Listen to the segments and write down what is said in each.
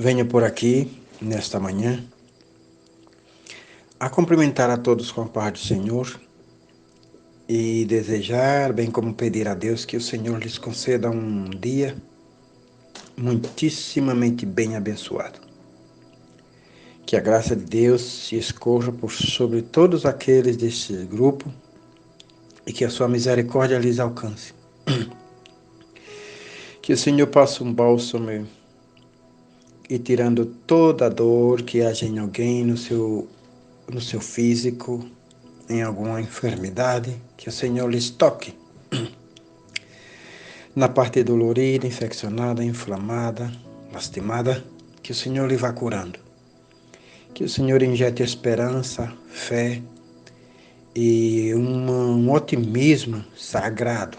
Venho por aqui, nesta manhã, a cumprimentar a todos com a paz do Senhor e desejar, bem como pedir a Deus que o Senhor lhes conceda um dia muitíssimamente bem abençoado. Que a graça de Deus se escorra por sobre todos aqueles deste grupo e que a sua misericórdia lhes alcance. Que o Senhor passe um bálsamo e tirando toda a dor que haja em alguém no seu físico, em alguma enfermidade, que o Senhor lhes toque. Na parte dolorida, infeccionada, inflamada, lastimada, que o Senhor lhe vá curando. Que o Senhor injete esperança, fé e um otimismo sagrado.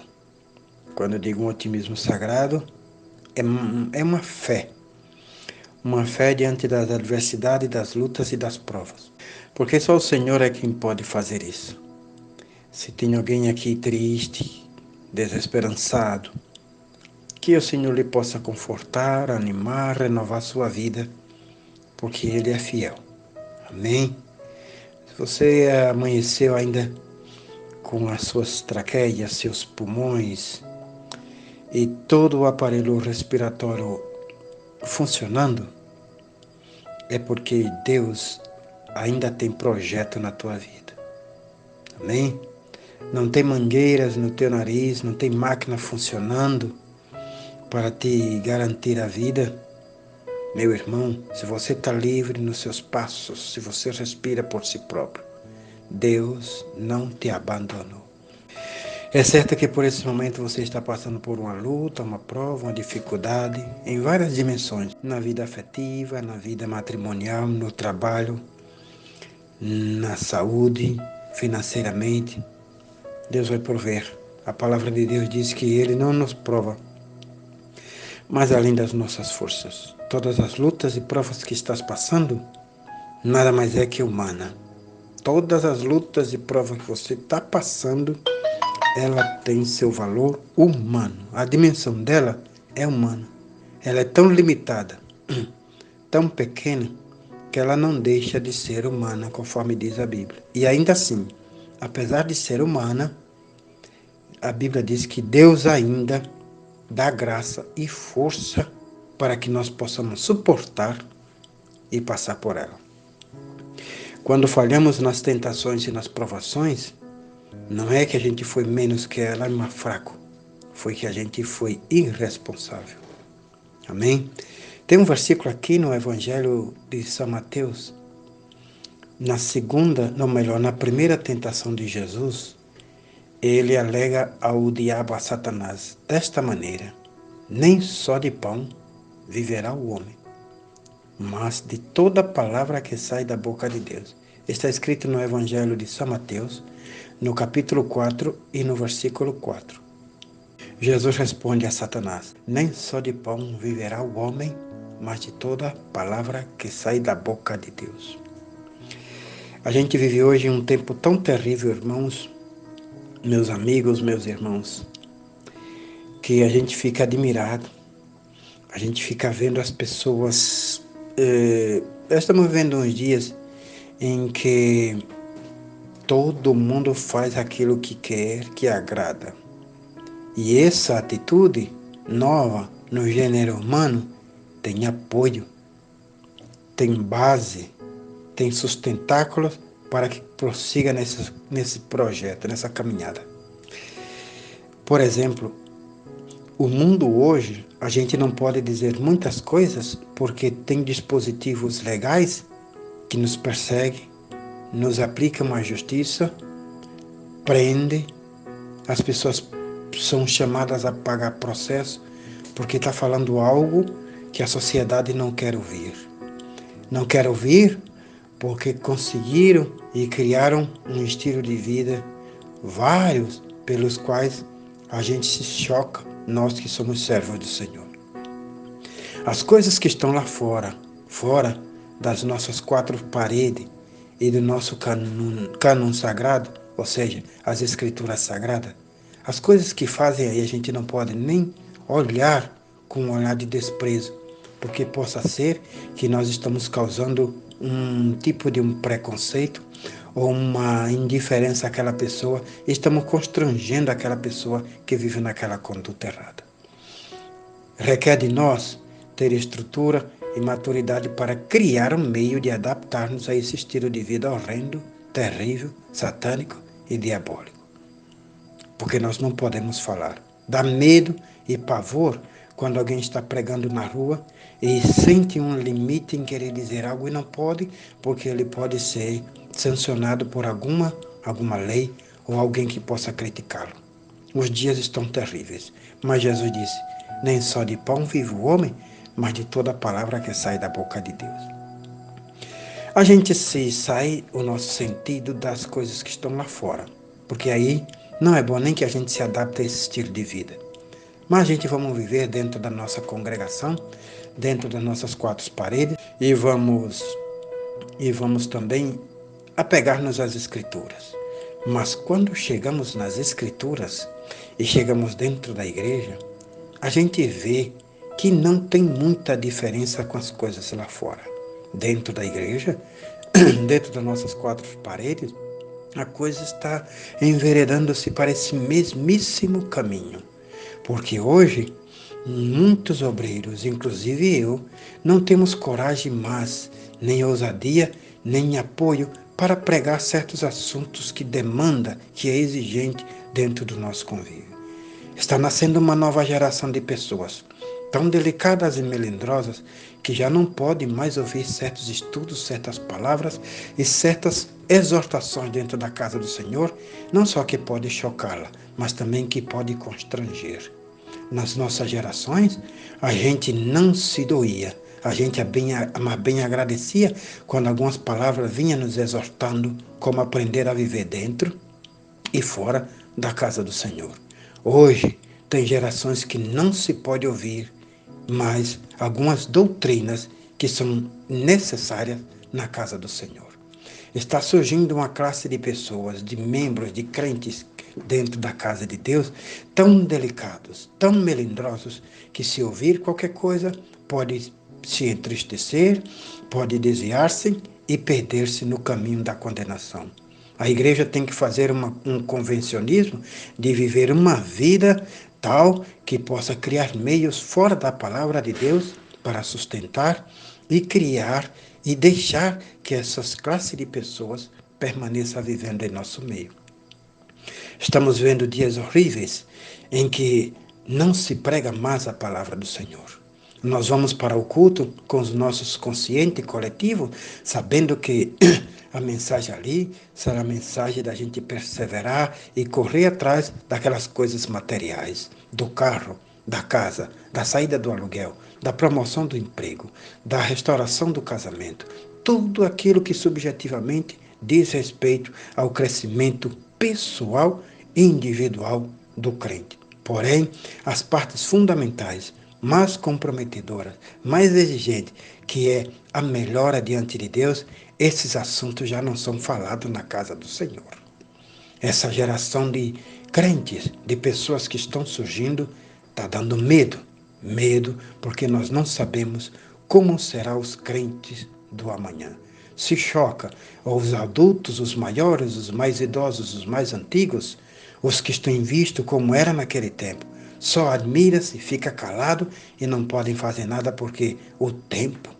Quando eu digo um otimismo sagrado, é uma fé diante das adversidades, das lutas e das provas. Porque só o Senhor é quem pode fazer isso. Se tem alguém aqui triste, desesperançado, que o Senhor lhe possa confortar, animar, renovar sua vida, porque Ele é fiel. Amém? Se você amanheceu ainda com as suas traqueias, seus pulmões e todo o aparelho respiratório funcionando, é porque Deus ainda tem projeto na tua vida. Amém? Não tem mangueiras no teu nariz, não tem máquina funcionando para te garantir a vida. Meu irmão, se você está livre nos seus passos, se você respira por si próprio, Deus não te abandonou. É certo que por esse momento você está passando por uma luta, uma prova, uma dificuldade, em várias dimensões, na vida afetiva, na vida matrimonial, no trabalho, na saúde, financeiramente. Deus vai prover. A palavra de Deus diz que Ele não nos prova, mas além das nossas forças. Todas as lutas e provas que estás passando, nada mais é que humana. Todas as lutas e provas que você está passando, ela tem seu valor humano. A dimensão dela é humana. Ela é tão limitada, tão pequena, que ela não deixa de ser humana, conforme diz a Bíblia. E ainda assim, apesar de ser humana, a Bíblia diz que Deus ainda dá graça e força para que nós possamos suportar e passar por ela. Quando falhamos nas tentações e nas provações, não é que a gente foi menos que ela, mas fraco. Foi que a gente foi irresponsável. Amém? Tem um versículo aqui no Evangelho de São Mateus, na primeira tentação de Jesus, ele alega ao diabo, a Satanás, desta maneira: nem só de pão viverá o homem, mas de toda palavra que sai da boca de Deus. Está escrito no Evangelho de São Mateus, no capítulo 4 e no versículo 4. Jesus responde a Satanás: nem só de pão viverá o homem, mas de toda palavra que sai da boca de Deus. A gente vive hoje um tempo tão terrível, irmãos, meus amigos, meus irmãos, que a gente fica admirado, a gente fica vendo as pessoas. Estamos vivendo uns dias em que todo mundo faz aquilo que quer, que agrada. E essa atitude nova no gênero humano tem apoio, tem base, tem sustentáculos para que prossiga nesse projeto, nessa caminhada. Por exemplo, o mundo hoje, a gente não pode dizer muitas coisas porque tem dispositivos legais que nos perseguem, nos aplicam a justiça, prende, as pessoas são chamadas a pagar processo porque está falando algo que a sociedade não quer ouvir. Não quer ouvir porque conseguiram e criaram um estilo de vida, vários, pelos quais a gente se choca, nós que somos servos do Senhor. As coisas que estão lá fora das nossas quatro paredes e do nosso cânon sagrado, ou seja, as escrituras sagradas, as coisas que fazem aí a gente não pode nem olhar com um olhar de desprezo, porque possa ser que nós estamos causando um tipo de um preconceito ou uma indiferença àquela pessoa, estamos constrangendo aquela pessoa que vive naquela conduta errada. Requer de nós ter estrutura e maturidade para criar um meio de adaptar-nos a esse estilo de vida horrendo, terrível, satânico e diabólico. Porque nós não podemos falar. Dá medo e pavor quando alguém está pregando na rua e sente um limite em querer dizer algo e não pode, porque ele pode ser sancionado por alguma lei ou alguém que possa criticá-lo. Os dias estão terríveis, mas Jesus disse: nem só de pão vive o homem, mas de toda palavra que sai da boca de Deus. A gente se sai o nosso sentido das coisas que estão lá fora, porque aí não é bom nem que a gente se adapte a esse estilo de vida. Mas a gente vamos viver dentro da nossa congregação, dentro das nossas quatro paredes, e vamos também apegar-nos às Escrituras. Mas quando chegamos nas Escrituras e chegamos dentro da igreja, a gente vê que não tem muita diferença com as coisas lá fora. Dentro da igreja, dentro das nossas quatro paredes, a coisa está enveredando-se para esse mesmíssimo caminho. Porque hoje, muitos obreiros, inclusive eu, não temos coragem mais, nem ousadia, nem apoio para pregar certos assuntos que demanda, que é exigente dentro do nosso convívio. Está nascendo uma nova geração de pessoas, tão delicadas e melindrosas, que já não podem mais ouvir certos estudos, certas palavras e certas exortações dentro da casa do Senhor, não só que pode chocá-la, mas também que pode constranger. Nas nossas gerações, a gente não se doía, a gente bem agradecia quando algumas palavras vinham nos exortando como aprender a viver dentro e fora da casa do Senhor. Hoje, tem gerações que não se pode ouvir mais algumas doutrinas que são necessárias na casa do Senhor. Está surgindo uma classe de pessoas, de membros, de crentes dentro da casa de Deus, tão delicados, tão melindrosos, que se ouvir qualquer coisa, pode se entristecer, pode desviar-se e perder-se no caminho da condenação. A igreja tem que fazer um convencionismo de viver uma vida tal que possa criar meios fora da palavra de Deus para sustentar e criar e deixar que essas classes de pessoas permaneçam vivendo em nosso meio. Estamos vendo dias horríveis em que não se prega mais a palavra do Senhor. Nós vamos para o culto com os nossos conscientes coletivos, sabendo que a mensagem ali será a mensagem da gente perseverar e correr atrás daquelas coisas materiais, do carro, da casa, da saída do aluguel, da promoção do emprego, da restauração do casamento, tudo aquilo que subjetivamente diz respeito ao crescimento pessoal e individual do crente. Porém, as partes fundamentais, mais comprometedoras, mais exigentes, que é a melhora diante de Deus, esses assuntos já não são falados na casa do Senhor. Essa geração de crentes, de pessoas que estão surgindo, está dando medo. Medo porque nós não sabemos como serão os crentes do amanhã. Se choca os adultos, os maiores, os mais idosos, os mais antigos, os que estão vistos como era naquele tempo. Só admira-se, fica calado e não podem fazer nada porque o tempo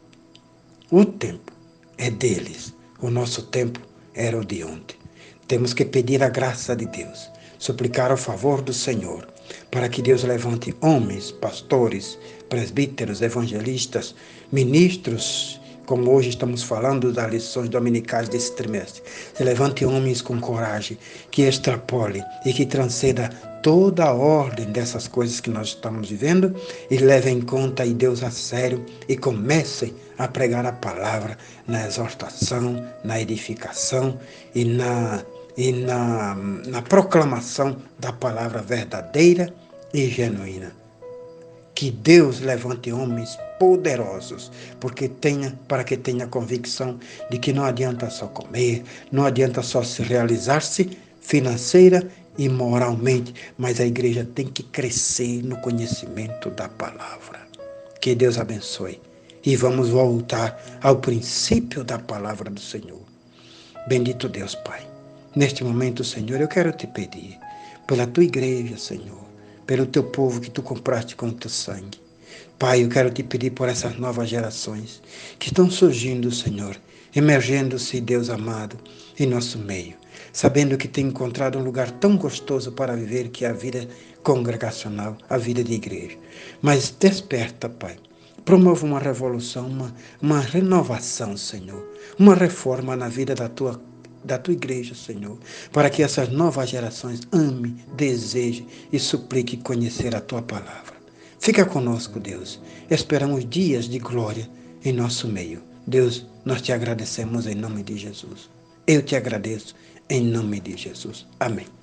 é deles. O nosso tempo era o de ontem. Temos que pedir a graça de Deus, suplicar o favor do Senhor, para que Deus levante homens, pastores, presbíteros, evangelistas, ministros, como hoje estamos falando das lições dominicais desse trimestre. Se levante homens com coragem, que extrapolem e que transcenda toda a ordem dessas coisas que nós estamos vivendo e levem em conta e Deus a sério e comecem a pregar a palavra na exortação, na edificação e na proclamação da palavra verdadeira e genuína. Que Deus levante homens poderosos, para que tenha convicção de que não adianta só comer, não adianta só se realizar-se financeira e moralmente, mas a igreja tem que crescer no conhecimento da palavra. Que Deus abençoe e vamos voltar ao princípio da palavra do Senhor. Bendito Deus, Pai. Neste momento, Senhor, eu quero te pedir pela tua igreja, Senhor, pelo teu povo que tu compraste com o teu sangue. Pai, eu quero te pedir por essas novas gerações que estão surgindo, Senhor, emergendo-se, Deus amado, em nosso meio, sabendo que tem encontrado um lugar tão gostoso para viver, que é a vida congregacional, a vida de igreja. Mas desperta, Pai. Promova uma revolução, uma renovação, Senhor, uma reforma na vida da tua igreja, Senhor, para que essas novas gerações amem, desejem e supliquem conhecer a tua palavra. Fica conosco, Deus. Esperamos dias de glória em nosso meio. Deus, nós te agradecemos em nome de Jesus. Eu te agradeço em nome de Jesus. Amém.